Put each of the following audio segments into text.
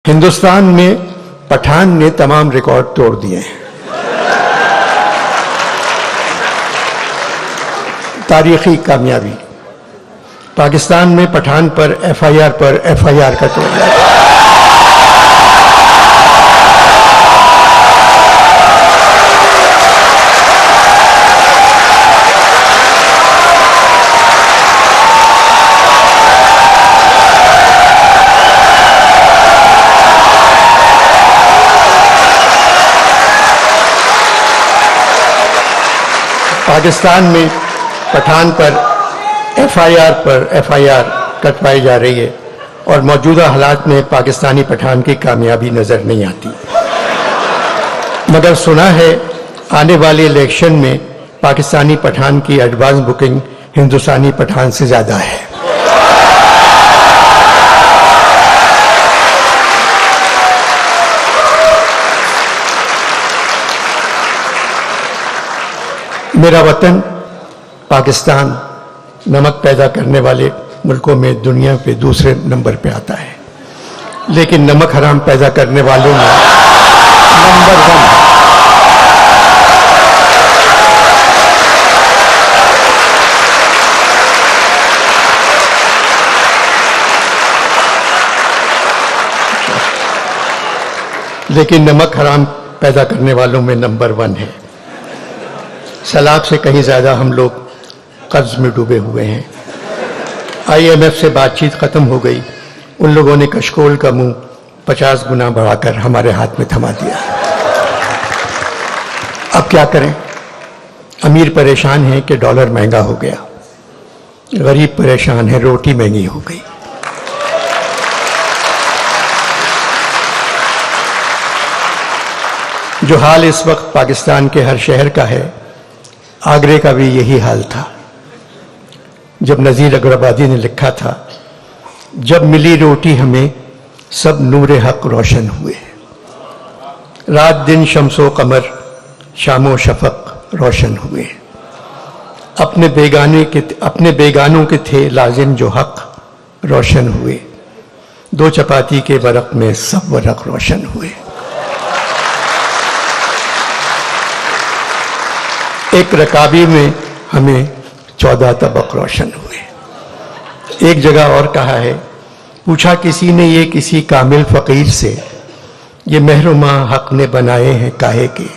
ہندوستان میں پٹھان نے تمام ریکارڈ توڑ دیے ہیں. تاریخی کامیابی. پاکستان میں پٹھان پر ایف آئی آر کا توڑ دیا. پاکستان میں پٹھان پر ایف آئی آر کٹوائی جا رہی ہے اور موجودہ حالات میں پاکستانی پٹھان کی کامیابی نظر نہیں آتی. مگر سنا ہے آنے والے الیکشن میں پاکستانی پٹھان کی ایڈوانس بکنگ ہندوستانی پٹھان سے زیادہ ہے. میرا وطن پاکستان نمک پیدا کرنے والے ملکوں میں دنیا پہ دوسرے نمبر پہ آتا ہے، لیکن نمک حرام پیدا کرنے والوں میں نمبر 1 ہے. لیکن نمک حرام پیدا کرنے والوں میں نمبر 1 ہے. سیلاب سے کہیں زیادہ ہم لوگ قرض میں ڈوبے ہوئے ہیں. آئی ایم ایف سے بات چیت ختم ہو گئی. ان لوگوں نے کشکول کا منہ 50 گنا بڑھا کر ہمارے ہاتھ میں تھما دیا. اب کیا کریں؟ امیر پریشان ہے کہ ڈالر مہنگا ہو گیا، غریب پریشان ہے روٹی مہنگی ہو گئی. جو حال اس وقت پاکستان کے ہر شہر کا ہے، آگرے کا بھی یہی حال تھا. جب نذیر اگرآبادی نے لکھا تھا، جب ملی روٹی ہمیں سب نور حق روشن ہوئے. رات دن شمس و قمر، شام و شفق روشن ہوئے. اپنے بیگانوں کے تھے لازم جو حق روشن ہوئے. 2 چپاتی کے ورق میں سب ورق روشن ہوئے. ایک رکابی میں ہمیں 14 طبق روشن ہوئے. ایک جگہ اور کہا ہے، پوچھا کسی نے یہ کسی کامل فقیر سے، یہ محرومہ حق نے بنائے ہیں کاہے کے.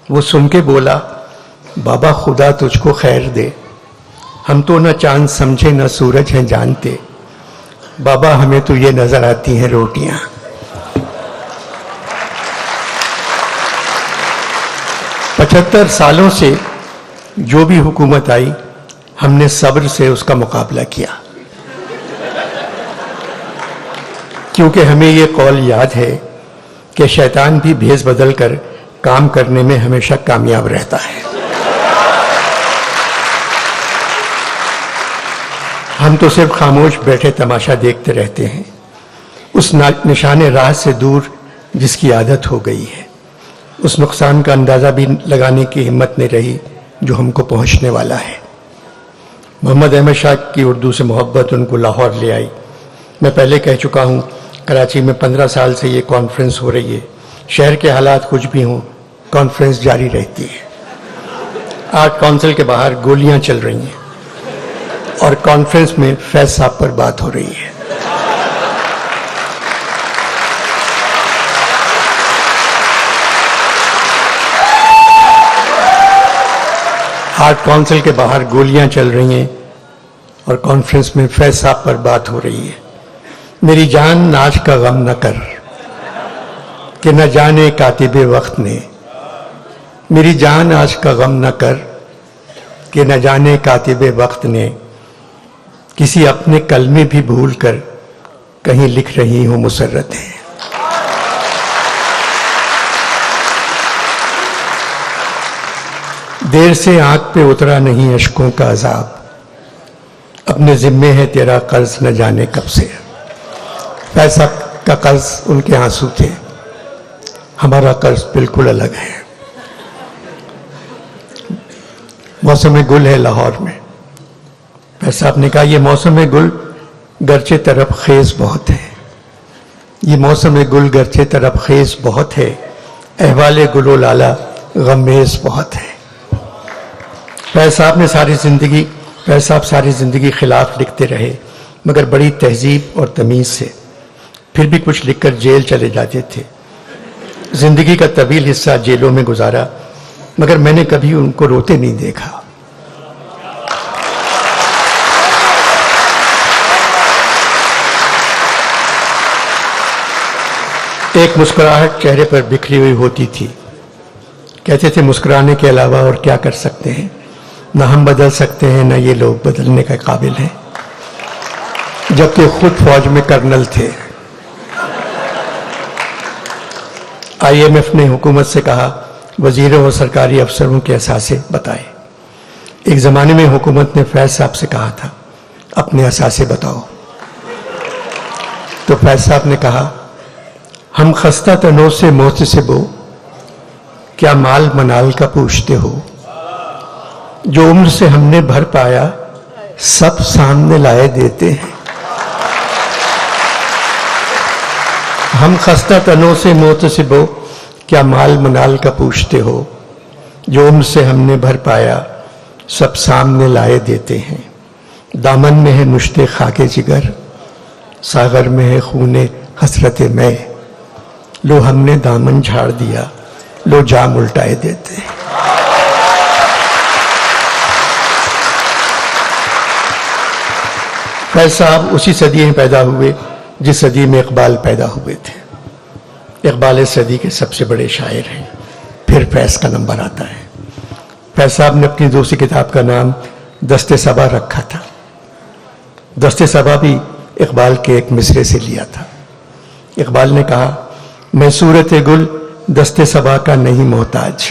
وہ سن کے بولا، بابا خدا تجھ کو خیر دے، ہم تو نہ چاند سمجھے نہ سورج ہیں جانتے، بابا ہمیں تو یہ نظر آتی ہیں روٹیاں. پچھتر سالوں سے جو بھی حکومت آئی، ہم نے صبر سے اس کا مقابلہ کیا، کیونکہ ہمیں یہ قول یاد ہے کہ شیطان بھی بھیس بدل کر کام کرنے میں ہمیشہ کامیاب رہتا ہے. ہم تو صرف خاموش بیٹھے تماشا دیکھتے رہتے ہیں، اس نشان راہ سے دور جس کی عادت ہو گئی ہے. اس نقصان کا اندازہ بھی لگانے کی ہمت نہیں رہی جو ہم کو پہنچنے والا ہے. محمد احمد شاہ کی اردو سے محبت ان کو لاہور لے آئی. میں پہلے کہہ چکا ہوں، کراچی میں 15 سال سے یہ کانفرنس ہو رہی ہے. شہر کے حالات کچھ بھی ہوں، کانفرنس جاری رہتی ہے. آرٹ کونسل کے باہر گولیاں چل رہی ہیں اور کانفرنس میں فیض صاحب پر بات ہو رہی ہے. آرٹ کونسل کے باہر گولیاں چل رہی ہیں اور کانفرنس میں فیض صاحب پر بات ہو رہی ہے. میری جان ناز کا غم نہ کر کہ نہ جانے کاتب وقت نے، میری جان آج کا غم نہ کر کہ نہ جانے کاتب وقت نے، کسی اپنے کلمے بھی بھول کر کہیں لکھ رہی ہوں مسرتیں. دیر سے آنکھ پہ اترا نہیں اشکوں کا عذاب، اپنے ذمے ہے تیرا قرض نہ جانے کب سے. پیسہ کا قرض ان کے آنسو تھے، ہمارا قرض بالکل الگ ہے. موسم گل ہے لاہور میں. پیسہ صاحب نے کہا یہ موسم گل گرچہ طرف خیز بہت ہے، یہ موسم گل گرچہ طرب خیز بہت ہے، احوال گل و لالا غمیز بہت ہے۔ فیض صاحب ساری زندگی خلاف لکھتے رہے، مگر بڑی تہذیب اور تمیز سے، پھر بھی کچھ لکھ کر جیل چلے جاتے تھے۔ زندگی کا طویل حصہ جیلوں میں گزارا، مگر میں نے کبھی ان کو روتے نہیں دیکھا۔ ایک مسکراہٹ چہرے پر بکھری ہوئی ہوتی تھی۔ کہتے تھے مسکرانے کے علاوہ اور کیا کر سکتے ہیں، نہ ہم بدل سکتے ہیں نہ یہ لوگ بدلنے کے قابل ہیں، جبکہ خود فوج میں کرنل تھے۔ IMF نے حکومت سے کہا وزیروں اور سرکاری افسروں کے اثاثے بتائے۔ ایک زمانے میں حکومت نے فیض صاحب سے کہا تھا اپنے اثاثے بتاؤ، تو فیض صاحب نے کہا ہم خستہ تنوں سے محتسب ہو، کیا مال منال کا پوچھتے ہو، جو عمر سے ہم نے بھر پایا سب سامنے لائے دیتے ہیں۔ ہم خستہ تنوں سے محتسب ہو، کیا مال منال کا پوچھتے ہو، جو عمر سے ہم نے بھر پایا سب سامنے لائے دیتے ہیں۔ دامن میں ہے مشت خاک جگر، ساغر میں ہے خون حسرت میں، لو ہم نے دامن جھاڑ دیا، لو جام الٹائے دیتے ہیں۔ فیض صاحب اسی صدی میں پیدا ہوئے جس صدی میں اقبال پیدا ہوئے تھے۔ اقبال اس صدی کے سب سے بڑے شاعر ہیں، پھر فیض کا نمبر آتا ہے۔ فیض صاحب نے اپنی دوسری کتاب کا نام دست صبا رکھا تھا۔ دست صبا بھی اقبال کے ایک مصرے سے لیا تھا۔ اقبال نے کہا میں صورت گل دست صبا کا نہیں محتاج،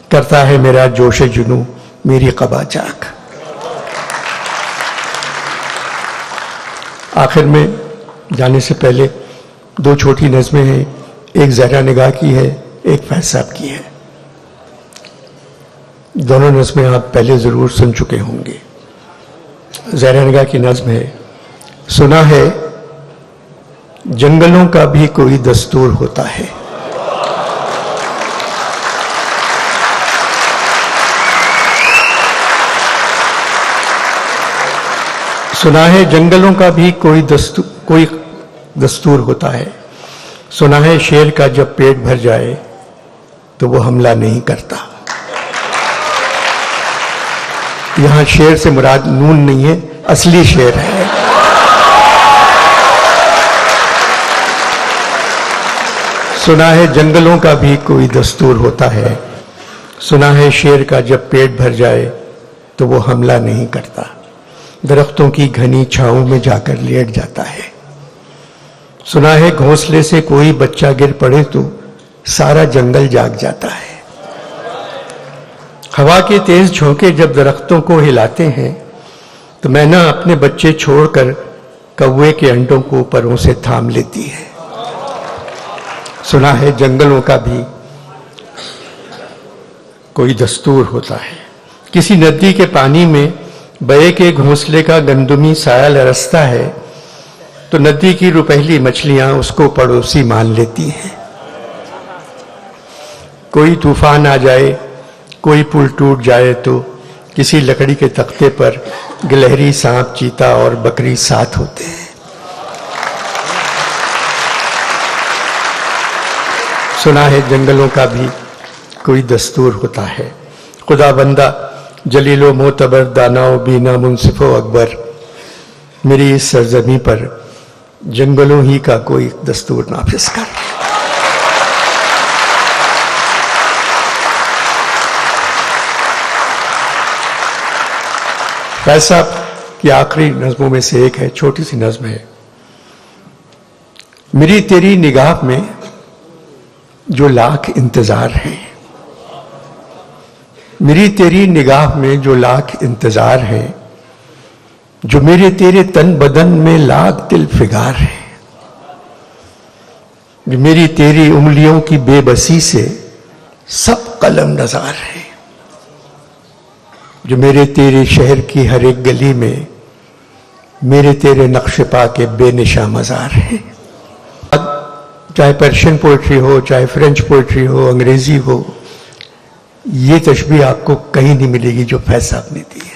کرتا ہے میرا جوش جنوں میری قبا چاک۔ آخر میں جانے سے پہلے دو چھوٹی نظمیں ہیں، ایک زہرا نگاہ کی ہے، ایک فیض صاحب کی ہے۔ دونوں نظمیں آپ پہلے ضرور سن چکے ہوں گے۔ زہرا نگاہ کی نظم ہے، سنا ہے جنگلوں کا بھی کوئی دستور ہوتا ہے، سنا ہے جنگلوں کا بھی کوئی دستور ہوتا ہے، سنا ہے شیر کا جب پیٹ بھر جائے تو وہ حملہ نہیں کرتا۔ یہاں شیر سے مراد نون نہیں ہے، اصلی شیر ہے۔ سنا ہے جنگلوں کا بھی کوئی دستور ہوتا ہے، سنا ہے شیر کا جب پیٹ بھر جائے تو وہ حملہ نہیں کرتا، درختوں کی گھنی چھاؤں میں جا کر لیٹ جاتا ہے۔ سنا ہے گھونسلے سے کوئی بچہ گر پڑے تو سارا جنگل جاگ جاتا ہے۔ ہوا کے تیز جھونکے جب درختوں کو ہلاتے ہیں تو مینا اپنے بچے چھوڑ کر کوے کے انڈوں کو پروں سے تھام لیتی ہے۔ سنا ہے جنگلوں کا بھی کوئی دستور ہوتا ہے، کسی ندی کے پانی میں بے کے گھونسلے کا گندمی سایہ لرزتا ہے تو ندی کی روپہلی مچھلیاں اس کو پڑوسی مان لیتی ہیں۔ کوئی طوفان آ جائے، کوئی پل ٹوٹ جائے تو کسی لکڑی کے تختے پر گلہری سانپ چیتا اور بکری ساتھ ہوتے ہیں۔ سنا ہے جنگلوں کا بھی کوئی دستور ہوتا ہے، خدا بندہ جلیل و معتبر دانا و بینا منصف و اکبر، میری اس سرزمین پر جنگلوں ہی کا کوئی دستور نافذ کر۔ فیض صاحب کی آخری نظموں میں سے ایک ہے، چھوٹی سی نظم ہے، میری تیری نگاہ میں جو لاکھ انتظار ہیں، میری تیری نگاہ میں جو لاکھ انتظار ہیں، جو میرے تیرے تن بدن میں لاکھ دل فگار ہیں، جو میری تیری انگلیوں کی بے بسی سے سب قلم نظار ہیں، جو میرے تیرے شہر کی ہر ایک گلی میں میرے تیرے نقش پا کے بے نشاں مزار ہیں۔ چاہے پرشین پوئٹری ہو، چاہے فرینچ پوئٹری ہو، انگریزی ہو، یہ تشبیہ آپ کو کہیں نہیں ملے گی جو فیض صاحب نے دی ہے۔